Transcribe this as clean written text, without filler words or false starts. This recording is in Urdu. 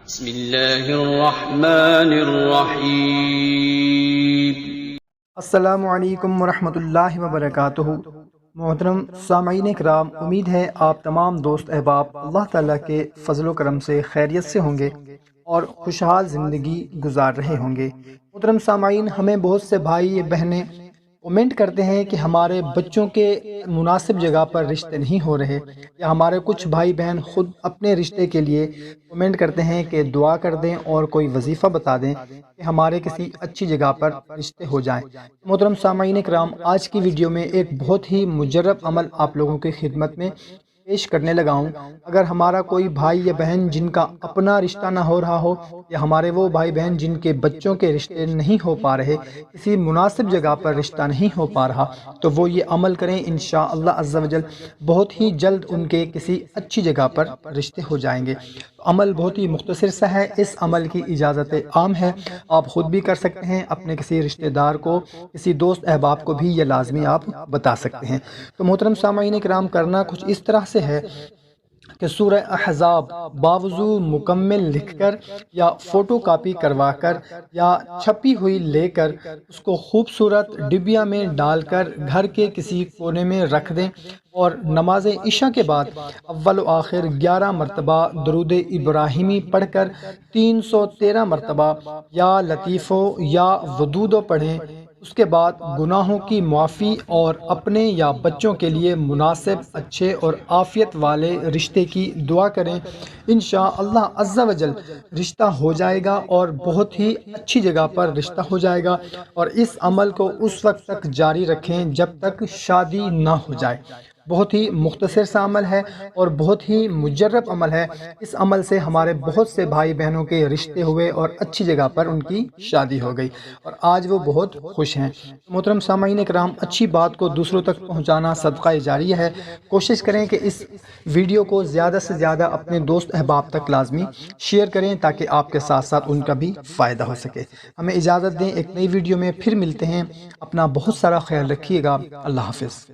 بسم اللہ الرحمن الرحیم۔ السلام علیکم ورحمۃ اللہ وبرکاتہ۔ محترم سامعین کرام، امید ہے آپ تمام دوست احباب اللہ تعالیٰ کے فضل و کرم سے خیریت سے ہوں گے اور خوشحال زندگی گزار رہے ہوں گے۔ محترم سامعین، ہمیں بہت سے بھائی بہنیں کمنٹ کرتے ہیں کہ ہمارے بچوں کے مناسب جگہ پر رشتے نہیں ہو رہے، یا ہمارے کچھ بھائی بہن خود اپنے رشتے کے لیے کمنٹ کرتے ہیں کہ دعا کر دیں اور کوئی وظیفہ بتا دیں کہ ہمارے کسی اچھی جگہ پر رشتے ہو جائیں۔ محترم سامعین کرام، آج کی ویڈیو میں ایک بہت ہی مجرب عمل آپ لوگوں کی خدمت میں پیش کرنے لگا ہوں۔ اگر ہمارا کوئی بھائی یا بہن جن کا اپنا رشتہ نہ ہو رہا ہو، یا ہمارے وہ بھائی بہن جن کے بچوں کے رشتے نہیں ہو پا رہے، کسی مناسب جگہ پر رشتہ نہیں ہو پا رہا، تو وہ یہ عمل کریں، انشاءاللہ عز و جل بہت ہی جلد ان کے کسی اچھی جگہ پر رشتے ہو جائیں گے۔ عمل بہت ہی مختصر سا ہے، اس عمل کی اجازت عام ہے، آپ خود بھی کر سکتے ہیں، اپنے کسی رشتہ دار کو، کسی دوست احباب کو بھی یہ لازمی آپ بتا سکتے ہیں۔ تو محترم سامعین کرام، کرنا کچھ اس طرح سے ہے کہ سورہ احزاب باوضو مکمل لکھ کر یا فوٹو کاپی کروا کر یا چھپی ہوئی لے کر اس کو خوبصورت ڈبیا میں ڈال کر گھر کے کسی کونے میں رکھ دیں، اور نماز عشاء کے بعد اول و آخر 11 مرتبہ درود ابراہیمی پڑھ کر 313 مرتبہ یا لطیفو یا ودودو پڑھیں۔ اس کے بعد گناہوں کی معافی اور اپنے یا بچوں کے لیے مناسب، اچھے اور عافیت والے رشتے کی دعا کریں۔ انشاءاللہ عز و جل رشتہ ہو جائے گا، اور بہت ہی اچھی جگہ پر رشتہ ہو جائے گا۔ اور اس عمل کو اس وقت تک جاری رکھیں جب تک شادی نہ ہو جائے۔ بہت ہی مختصر سا عمل ہے اور بہت ہی مجرب عمل ہے۔ اس عمل سے ہمارے بہت سے بھائی بہنوں کے رشتے ہوئے اور اچھی جگہ پر ان کی شادی ہو گئی، اور آج وہ بہت خوش ہیں۔ محترم سامعین کرام، اچھی بات کو دوسروں تک پہنچانا صدقہ جاریہ ہے۔ کوشش کریں کہ اس ویڈیو کو زیادہ سے زیادہ اپنے دوست احباب تک لازمی شیئر کریں، تاکہ آپ کے ساتھ ساتھ ان کا بھی فائدہ ہو سکے۔ ہمیں اجازت دیں، ایک نئی ویڈیو میں پھر ملتے ہیں۔ اپنا بہت سارا خیال رکھیے گا۔ اللہ حافظ۔